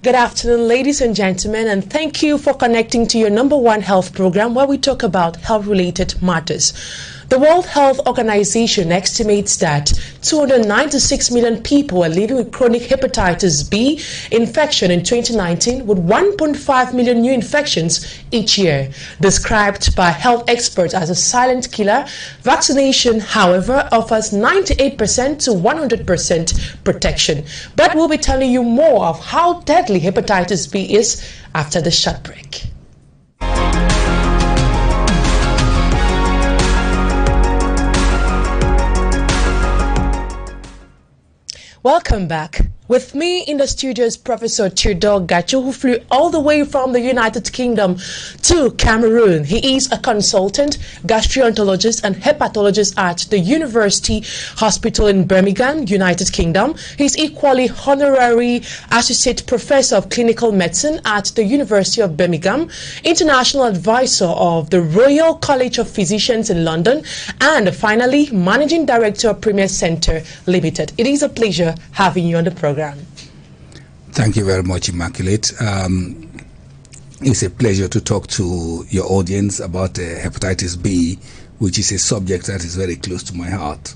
Good afternoon, ladies and gentlemen, and thank you for connecting to your number one health program where we talk about health-related matters. The World Health Organization estimates that 296 million people are living with chronic hepatitis B infection in 2019, with 1.5 million new infections each year. Described by health experts as a silent killer, vaccination, however, offers 98% to 100% protection. But we'll be telling you more of how deadly hepatitis B is after the short break. Welcome back. With me in the studio is Professor Theodore Gacho, who flew all the way from the United Kingdom to Cameroon. He is a consultant, gastroenterologist and hepatologist at the University Hospital in Birmingham, United Kingdom. He's equally honorary associate professor of clinical medicine at the University of Birmingham, international advisor of the Royal College of Physicians in London, and finally, managing director of Premier Centre Limited. It is a pleasure having you on the program. Thank you very much, Immaculate. It's a pleasure to talk to your audience about hepatitis B, which is a subject that is very close to my heart.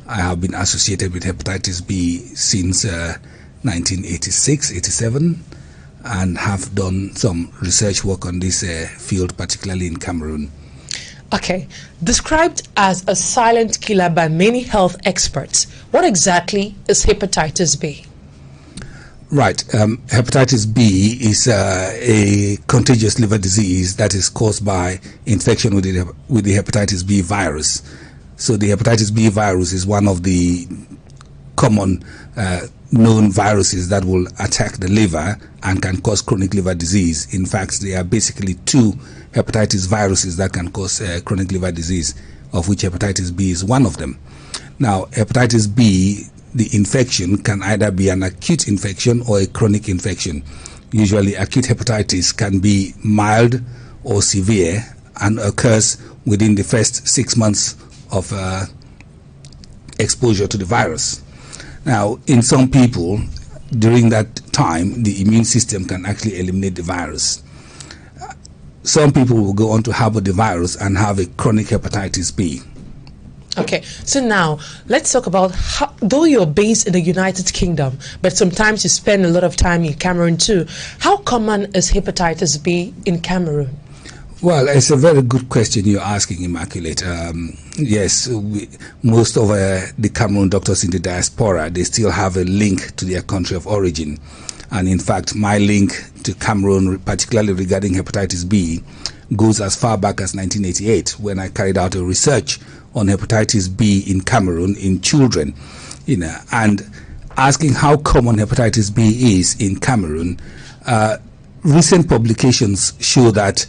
I have been associated with hepatitis B since 1986-87 and have done some research work on this field, particularly in Cameroon. Okay, described as a silent killer by many health experts, what exactly is hepatitis B? Right. Hepatitis B is a contagious liver disease that is caused by infection with the hepatitis B virus. So the hepatitis B virus is one of the common known viruses that will attack the liver and can cause chronic liver disease. In fact, there are basically two hepatitis viruses that can cause chronic liver disease, of which hepatitis B is one of them. Now, hepatitis B, the infection can either be an acute infection or a chronic infection. Usually, acute hepatitis can be mild or severe and occurs within the first 6 months of exposure to the virus. Now, in some people, during that time, the immune system can actually eliminate the virus. Some people will go on to harbor the virus and have a chronic hepatitis B. Okay, so now let's talk about how, though you're based in the United Kingdom, but sometimes you spend a lot of time in Cameroon too, how common is hepatitis B in Cameroon? Well, it's a very good question you're asking, Immaculate. Yes, most of the Cameroon doctors in the diaspora, they still have a link to their country of origin. And in fact, my link to Cameroon, particularly regarding hepatitis B, goes as far back as 1988, when I carried out a research on hepatitis B in Cameroon in children, and asking how common hepatitis B is in Cameroon. Recent publications show that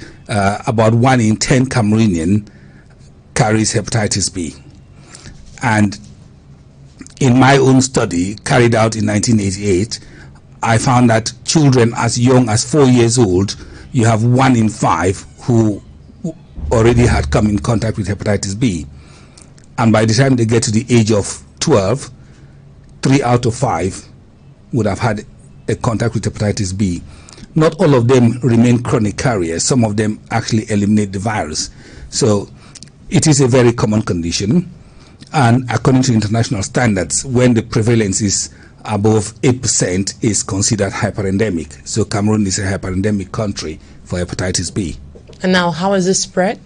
about 1 in 10 Cameroonian carries hepatitis B. And in my own study carried out in 1988, I found that children as young as 4 years old, you have 1 in 5 who already had come in contact with hepatitis B. And by the time they get to the age of 12, 3 out of 5 would have had a contact with hepatitis B. Not all of them remain chronic carriers. Some of them actually eliminate the virus. So it is a very common condition. And according to international standards, when the prevalence is above 8%, is considered hyperendemic. So Cameroon is a hyperendemic country for hepatitis B. And now, how is this spread?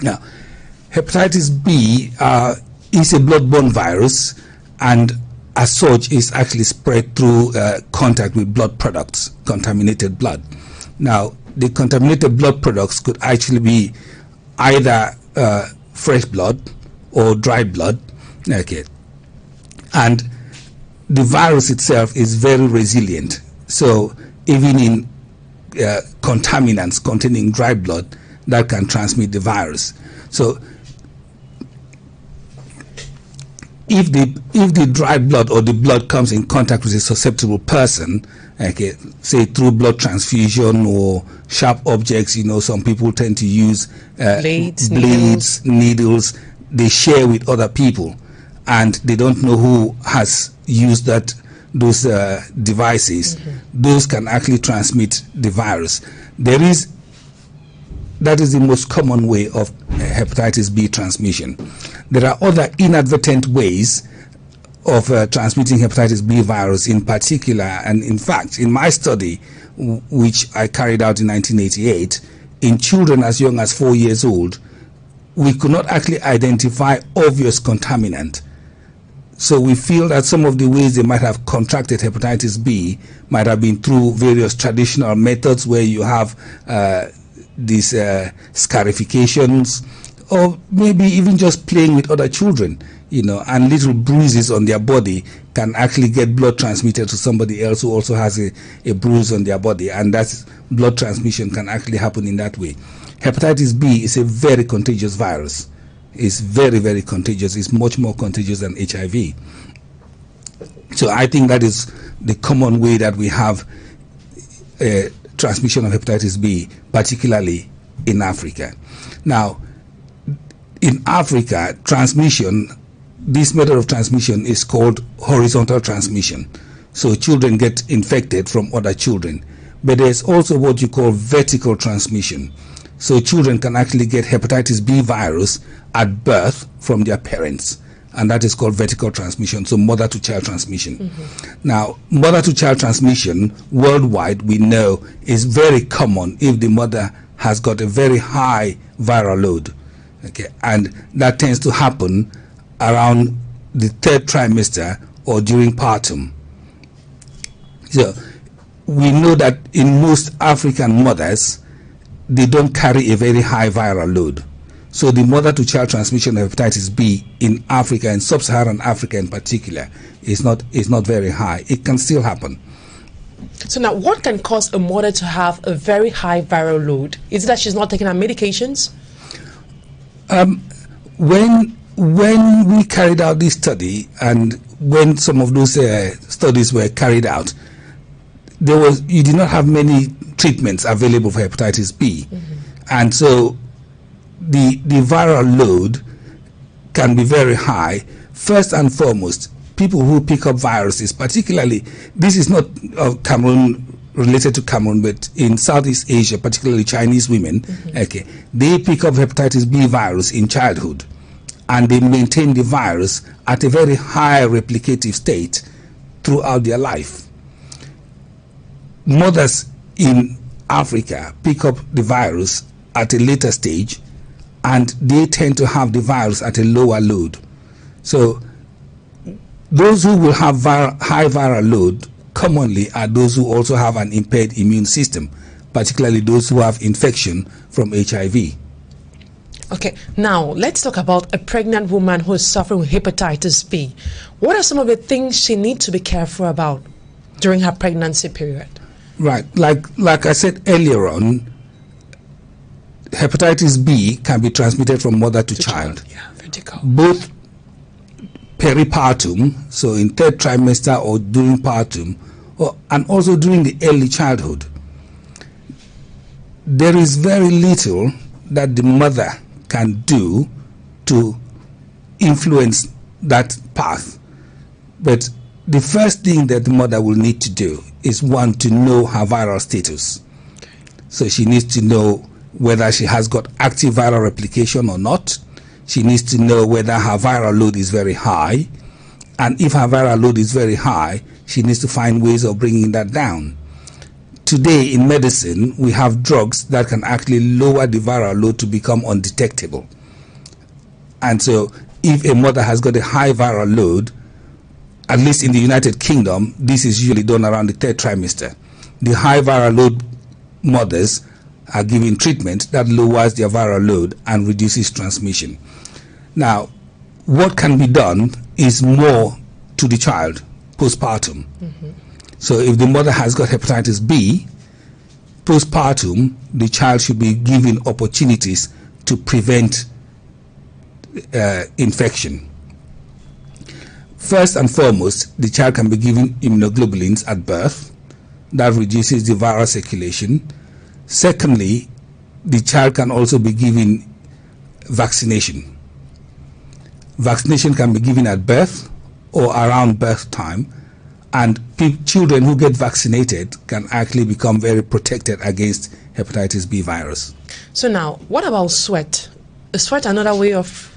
Now, hepatitis B is a blood-borne virus, and as such is actually spread through contact with blood products, contaminated blood. Now, the contaminated blood products could actually be either fresh blood or dry blood. Okay. And the virus itself is very resilient. So even in contaminants containing dry blood, that can transmit the virus. So if the dry blood or the blood comes in contact with a susceptible person, okay, say through blood transfusion or sharp objects, some people tend to use blades, needles, they share with other people, and they don't know who has used that those devices, those can actually transmit the virus. That is the most common way of hepatitis B transmission. There are other inadvertent ways of transmitting hepatitis B virus in particular, and in fact, in my study, which I carried out in 1988, in children as young as 4 years old, we could not actually identify obvious contaminant. So we feel that some of the ways they might have contracted hepatitis B might have been through various traditional methods where you have these scarifications, or maybe even just playing with other children, and little bruises on their body can actually get blood transmitted to somebody else who also has a bruise on their body, and that's blood transmission can actually happen in that way. Hepatitis B is a very contagious virus. It's very, very contagious. It's much more contagious than HIV. So I think that is the common way that we have transmission of hepatitis B, particularly in Africa. Now, in Africa, this method of transmission is called horizontal transmission. So children get infected from other children. But there's also what you call vertical transmission. So children can actually get hepatitis B virus at birth from their parents, and that is called vertical transmission, so mother-to-child transmission. Now, mother-to-child transmission worldwide, we know, is very common if the mother has got a very high viral load. Okay, and that tends to happen around the 3rd trimester or during partum. So we know that in most African mothers, they don't carry a very high viral load. So the mother-to-child transmission of hepatitis B in Africa, in sub-Saharan Africa in particular, is not very high. It can still happen. So now, what can cause a mother to have a very high viral load? Is it that she's not taking her medications? When we carried out this study, and when some of those studies were carried out, you did not have many treatments available for hepatitis B, and so the viral load can be very high. First and foremost, people who pick up viruses, particularly, this is not related to Cameroon, but in Southeast Asia, particularly Chinese women, okay, they pick up hepatitis B virus in childhood, and they maintain the virus at a very high replicative state throughout their life. Mothers in Africa pick up the virus at a later stage, and they tend to have the virus at a lower load. So those who will have high viral load commonly are those who also have an impaired immune system, particularly those who have infection from HIV. Okay, now let's talk about a pregnant woman who is suffering with hepatitis B. What are some of the things she needs to be careful about during her pregnancy period? Right, like I said earlier on, hepatitis B can be transmitted from mother to child. Yeah, vertical. Both peripartum, so in 3rd trimester or during partum, and also during the early childhood. There is very little that the mother can do to influence that path. But the first thing that the mother will need to do is, one, to know her viral status. So she needs to know whether she has got active viral replication or not. She needs to know whether her viral load is very high. And if her viral load is very high, she needs to find ways of bringing that down. Today in medicine, we have drugs that can actually lower the viral load to become undetectable. And so if a mother has got a high viral load, at least in the United Kingdom, this is usually done around the 3rd trimester. The high viral load mothers are given treatment that lowers their viral load and reduces transmission. Now, what can be done is more to the child postpartum. So if the mother has got hepatitis B, postpartum, the child should be given opportunities to prevent infection. First and foremost, the child can be given immunoglobulins at birth. That reduces the viral circulation. Secondly, the child can also be given vaccination. Vaccination can be given at birth or around birth time, And children who get vaccinated can actually become very protected against hepatitis B virus. So now, what about sweat? Is sweat another way of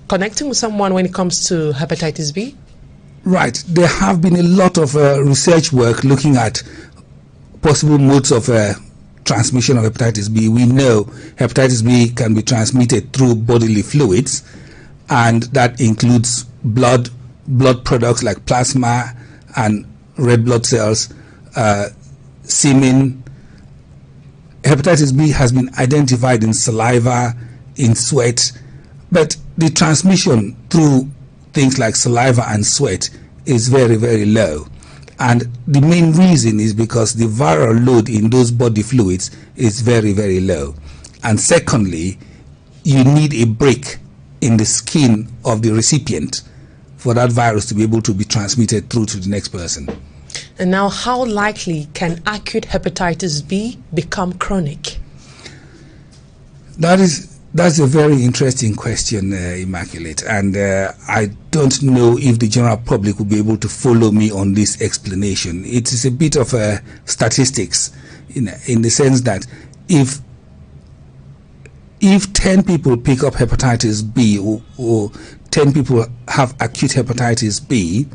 connecting with someone when it comes to hepatitis B? Right. There have been a lot of research work looking at possible modes of transmission of hepatitis B. We know hepatitis B can be transmitted through bodily fluids, and that includes blood products like plasma and red blood cells, semen. Hepatitis B has been identified in saliva, in sweat, but the transmission through things like saliva and sweat is very, very low. And the main reason is because the viral load in those body fluids is very, very low. And secondly, you need a break in the skin of the recipient for that virus to be able to be transmitted through to the next person. And now, how likely can acute hepatitis B become chronic? That's a very interesting question, Immaculate, and I don't know if the general public will be able to follow me on this explanation. It is a bit of statistics in the sense that if 10 people pick up hepatitis B or 10 people have acute hepatitis B,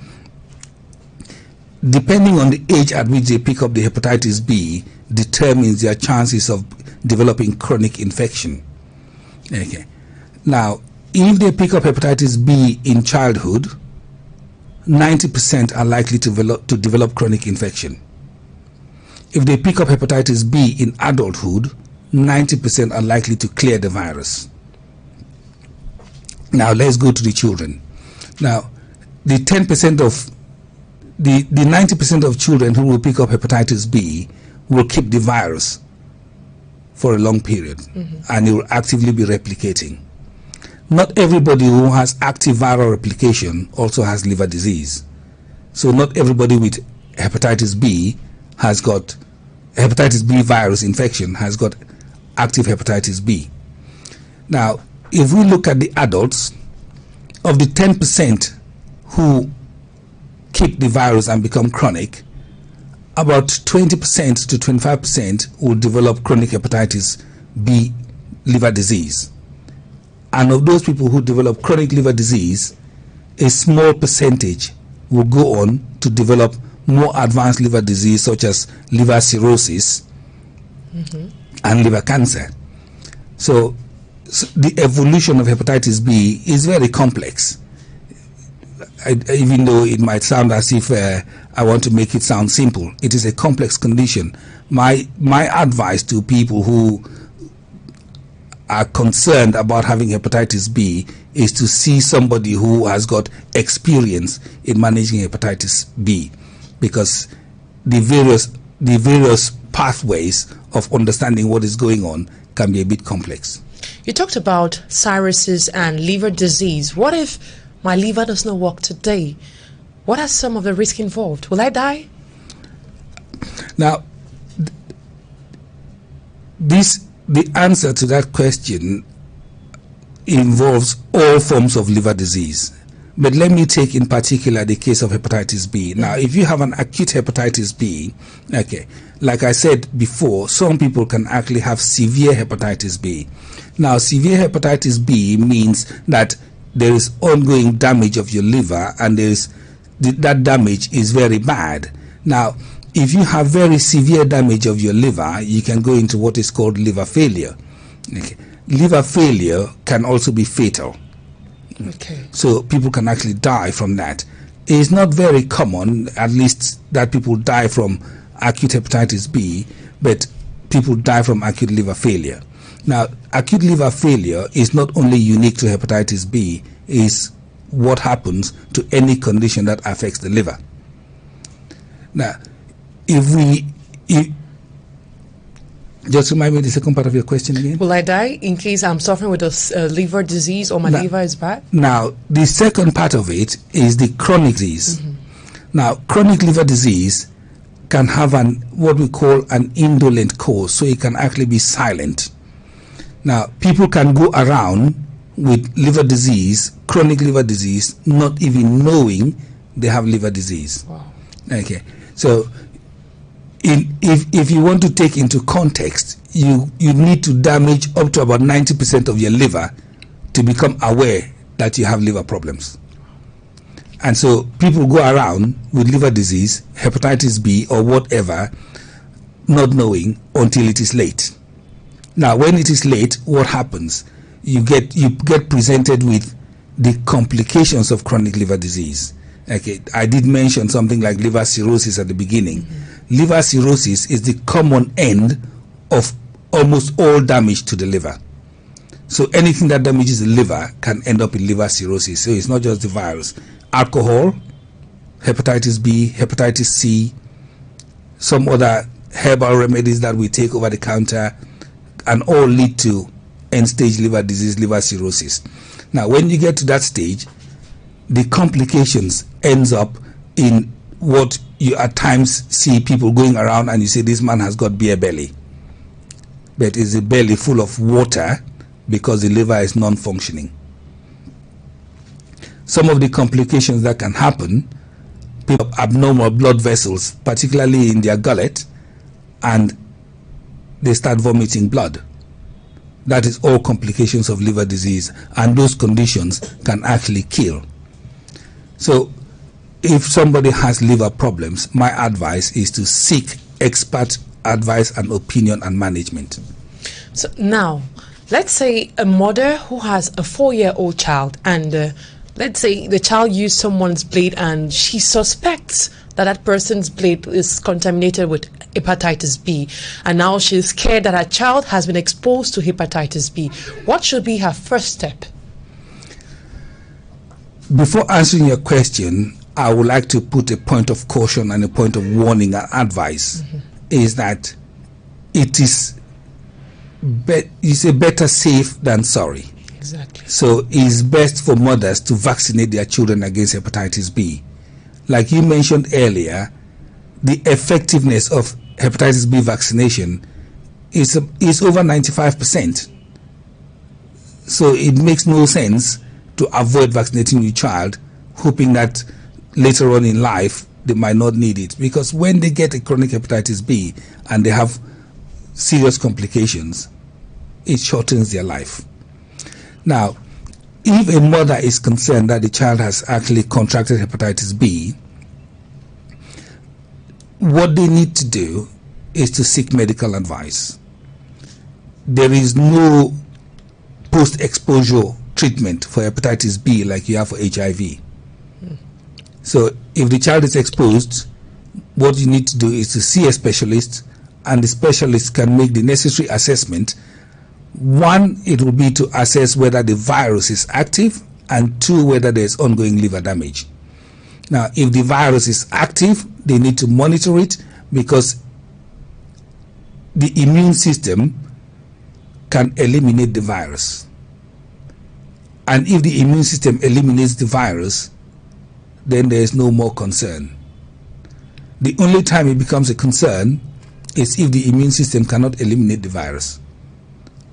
depending on the age at which they pick up the hepatitis B determines their chances of developing chronic infection. Okay. Now, if they pick up hepatitis B in childhood, 90% are likely to develop chronic infection. If they pick up hepatitis B in adulthood, 90% are likely to clear the virus. Now, let's go to the children. Now, the 10% of the 90% of children who will pick up hepatitis B will keep the virus for a long period, and it will actively be replicating. Not everybody who has active viral replication also has liver disease. So not everybody with hepatitis B has got hepatitis B virus infection has got active hepatitis B. Now, if we look at the adults, of the 10% who keep the virus and become chronic, about 20% to 25% will develop chronic hepatitis B liver disease. And of those people who develop chronic liver disease, a small percentage will go on to develop more advanced liver disease such as liver cirrhosis and liver cancer. So the evolution of hepatitis B is very complex. Even though it might sound as if I want to make it sound simple, it is a complex condition. My advice to people who are concerned about having hepatitis B is to see somebody who has got experience in managing hepatitis B, because the various pathways of understanding what is going on can be a bit complex. You talked about cirrhosis and liver disease. What if my liver does not work today? What are some of the risks involved? Will I die? Now, the answer to that question involves all forms of liver disease. But let me take in particular the case of hepatitis B. Now, if you have an acute hepatitis B, okay, like I said before, some people can actually have severe hepatitis B. Now, severe hepatitis B means that there is ongoing damage of your liver, and that damage is very bad. Now, if you have very severe damage of your liver, you can go into what is called liver failure. Okay. Liver failure can also be fatal. Okay. So people can actually die from that. It's not very common, at least, that people die from acute hepatitis B, but people die from acute liver failure. Now, acute liver failure is not only unique to hepatitis B, it's what happens to any condition that affects the liver. Now, just remind me the second part of your question again. Will I die in case I'm suffering with a liver disease or my liver is bad? Now, the second part of it is the chronic disease. Now, chronic liver disease can have what we call an indolent cause, so it can actually be silent. Now, people can go around with liver disease, chronic liver disease, not even knowing they have liver disease. Wow. Okay, so if you want to take into context, you need to damage up to about 90% of your liver to become aware that you have liver problems. And so people go around with liver disease, hepatitis B or whatever, not knowing until it is late. Now, when it is late, what happens? You get presented with the complications of chronic liver disease. Okay, I did mention something like liver cirrhosis at the beginning. Liver cirrhosis is the common end of almost all damage to the liver. So anything that damages the liver can end up in liver cirrhosis. So it's not just the virus. Alcohol, hepatitis B, hepatitis C, some other herbal remedies that we take over the counter, and all lead to end-stage liver disease, liver cirrhosis. Now, when you get to that stage, the complications ends up in what you at times see people going around and you say, this man has got beer belly. But it's a belly full of water because the liver is non-functioning. Some of the complications that can happen, people have abnormal blood vessels, particularly in their gullet, and they start vomiting blood. That is all complications of liver disease, and those conditions can actually kill. So if somebody has liver problems, my advice is to seek expert advice and opinion and management. So now, let's say a mother who has a 4-year-old child, and let's say the child used someone's blade and she suspects that that person's blade is contaminated with hepatitis B, and now she's scared that her child has been exposed to hepatitis B. What should be her first step? Before answering your question, I would like to put a point of caution and a point of warning and advice. Is that it is better safe than sorry. Exactly. So it's best for mothers to vaccinate their children against hepatitis B. Like you mentioned earlier, the effectiveness of hepatitis B vaccination is over 95%. So it makes no sense to avoid vaccinating your child, hoping that later on in life they might not need it. Because when they get a chronic hepatitis B and they have serious complications, it shortens their life. Now, if a mother is concerned that the child has actually contracted hepatitis B, what they need to do is to seek medical advice. There is no post-exposure treatment for hepatitis B like you have for HIV. So if the child is exposed, what you need to do is to see a specialist, and the specialist can make the necessary assessment. One, it will be to assess whether the virus is active, and two, whether there is ongoing liver damage. Now, if the virus is active, they need to monitor it, because the immune system can eliminate the virus. And if the immune system eliminates the virus, then there is no more concern. The only time it becomes a concern is if the immune system cannot eliminate the virus.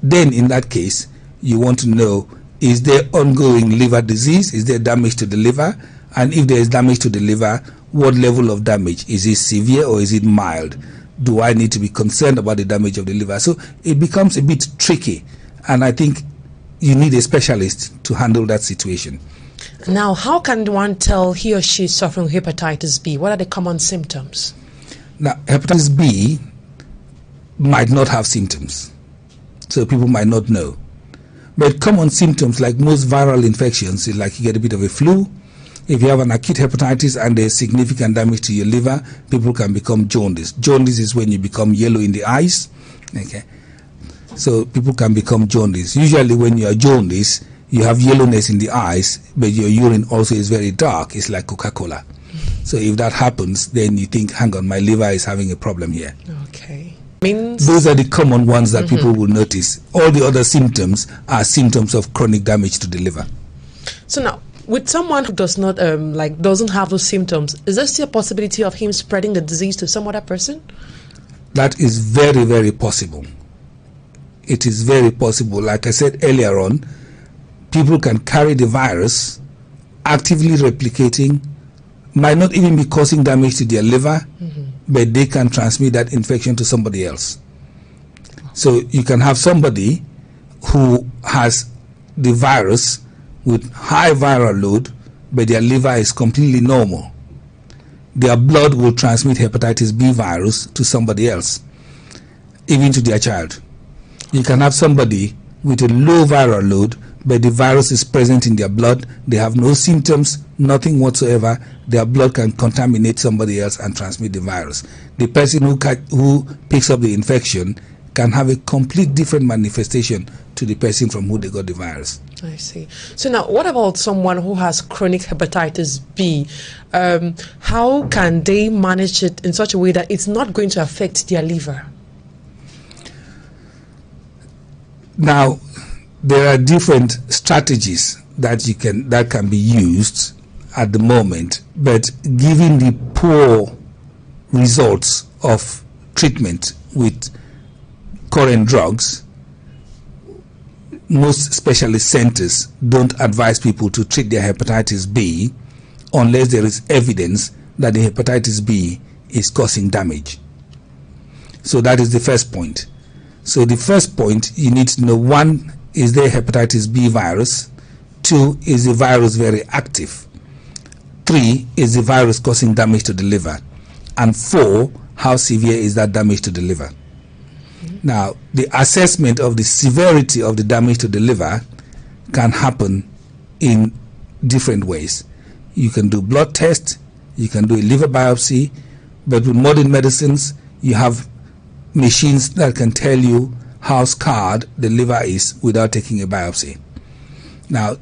Then in that case, you want to know, is there ongoing liver disease? Is there damage to the liver? And if there is damage to the liver, what level of damage? Is it severe or is it mild? Do I need to be concerned about the damage of the liver? So it becomes a bit tricky, and I think you need a specialist to handle that situation. Now, how can one tell he or she is suffering hepatitis B? What are the common symptoms? Now, hepatitis B might not have symptoms, so people might not know. But common symptoms, like most viral infections, is like you get a bit of a flu. If you have an acute hepatitis and there's significant damage to your liver, people can become jaundice. Jaundice is when you become yellow in the eyes. Okay, so people can become jaundice. Usually when you are jaundice, you have yellowness in the eyes, but your urine also is very dark. It's like Coca-Cola. So if that happens, then you think, hang on, my liver is having a problem here. Okay. Those are the common ones that people will notice. All the other symptoms are symptoms of chronic damage to the liver. So now, with someone who does not doesn't have those symptoms, is there still a possibility of him spreading the disease to some other person? That is very, very possible. It is very possible. Like I said earlier on, people can carry the virus, actively replicating, might not even be causing damage to their liver, but they can transmit that infection to somebody else. So you can have somebody who has the virus with high viral load, but their liver is completely normal. Their blood will transmit hepatitis B virus to somebody else, even to their child. You can have somebody with a low viral load, but the virus is present in their blood. They have no symptoms, nothing whatsoever. Their blood can contaminate somebody else and transmit the virus. The person who picks up the infection can have a complete different manifestation to the person from who they got the virus. I see. So now, what about someone who has chronic hepatitis B? How can they manage it in such a way that it's not going to affect their liver? Now, there are different strategies that can be used at the moment, but given the poor results of treatment with current drugs, most specialist centers don't advise people to treat their hepatitis B unless there is evidence that the hepatitis B is causing damage. So that is the first point. So the first point, you need to know, 1, is there hepatitis B virus? 2, is the virus very active? 3, is the virus causing damage to the liver? And 4, how severe is that damage to the liver? Now, the assessment of the severity of the damage to the liver can happen in different ways. You can do blood tests, you can do a liver biopsy, but with modern medicines, you have machines that can tell you how scarred the liver is without taking a biopsy. Now,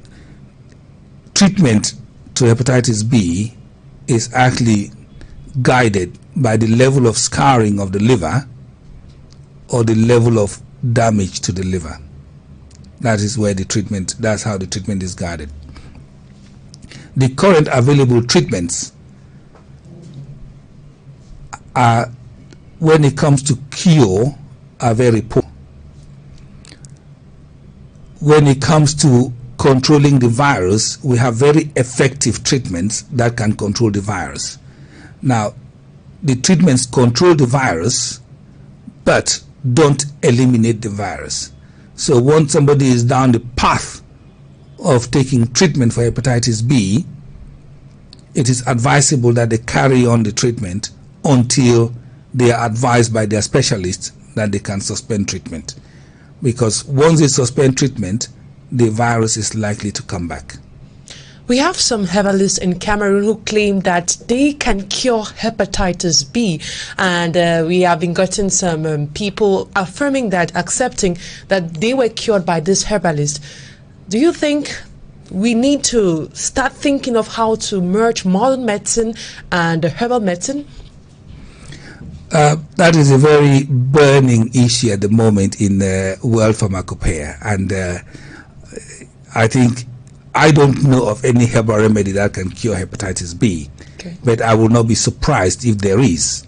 treatment to hepatitis B is actually guided by the level of scarring of the liver or the level of damage to the liver. That is where that's how the treatment is guided. The current available treatments are, when it comes to cure, are very poor. When it comes to controlling the virus, we have very effective treatments that can control the virus. Now, the treatments control the virus, but don't eliminate the virus. So once somebody is down the path of taking treatment for hepatitis B, it is advisable that they carry on the treatment until they are advised by their specialist that they can suspend treatment. Because once they suspend treatment, the virus is likely to come back. We have some herbalists in Cameroon who claim that they can cure hepatitis B, and we have been getting some people affirming that, accepting that they were cured by this herbalist. Do you think we need to start thinking of how to merge modern medicine and herbal medicine? That is a very burning issue at the moment in world pharmacopoeia, and I don't know of any herbal remedy that can cure hepatitis B, okay, but I will not be surprised if there is.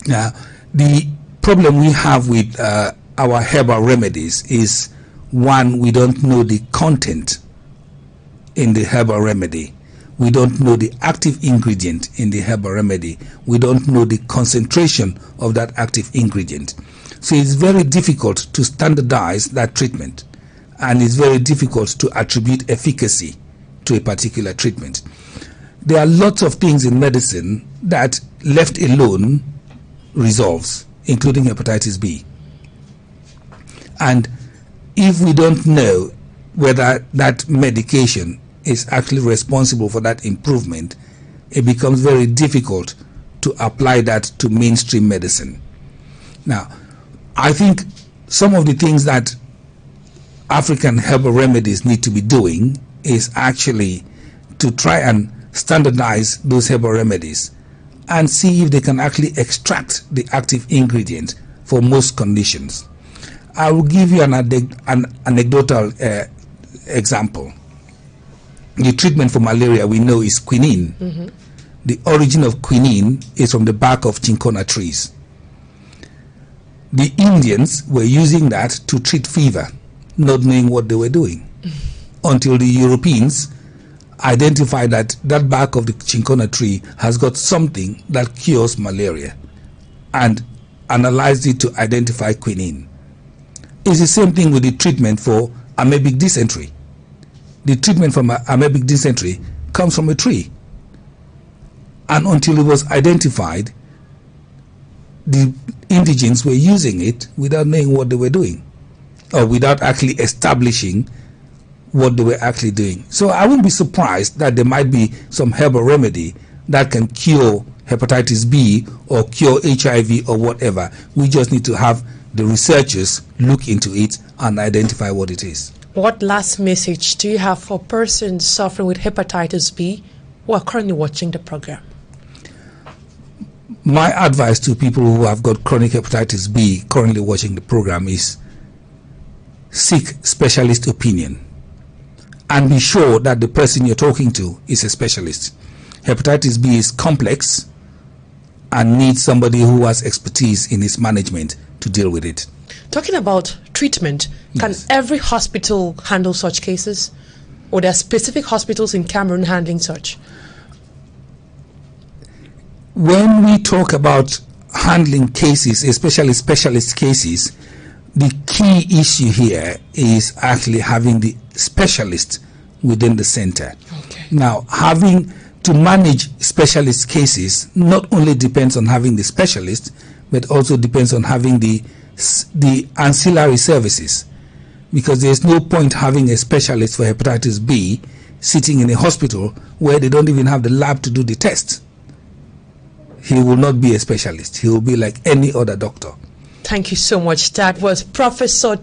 Now, the problem we have with our herbal remedies is, 1, we don't know the content in the herbal remedy. We don't know the active ingredient in the herbal remedy. We don't know the concentration of that active ingredient. So it's very difficult to standardize that treatment, and it's very difficult to attribute efficacy to a particular treatment. There are lots of things in medicine that, left alone, resolves, including hepatitis B. And if we don't know whether that medication is actually responsible for that improvement, it becomes very difficult to apply that to mainstream medicine. Now, I think some of the things that African herbal remedies need to be doing is actually to try and standardize those herbal remedies and see if they can actually extract the active ingredient for most conditions. I will give you an anecdotal example. The treatment for malaria, we know, is quinine. Mm-hmm. The origin of quinine is from the bark of cinchona trees. The Indians were using that to treat fever, not knowing what they were doing, until the Europeans identify that that bark of the cinchona tree has got something that cures malaria and analyzed it to identify quinine. It's the same thing with the treatment for amoebic dysentery. The treatment for amoebic dysentery comes from a tree. And until it was identified, the indigenes were using it without knowing what they were doing, or without actually establishing what they were actually doing. So I wouldn't be surprised that there might be some herbal remedy that can cure hepatitis B or cure HIV or whatever. We just need to have the researchers look into it and identify what it is. What last message do you have for persons suffering with hepatitis B who are currently watching the program? My advice to people who have got chronic hepatitis B currently watching the program is seek specialist opinion and be sure that the person you're talking to is a specialist. Hepatitis B is complex and needs somebody who has expertise in its management to deal with it. Talking about treatment, can every hospital handle such cases? Or there are specific hospitals in Cameroon handling such? When we talk about handling cases, especially specialist cases, the key issue here is actually having the specialist within the center. Okay. Now, having to manage specialist cases not only depends on having the specialist, but also depends on having the ancillary services, because there's no point having a specialist for hepatitis B sitting in a hospital where they don't even have the lab to do the test. He will not be a specialist. He will be like any other doctor. Thank you so much. That was Professor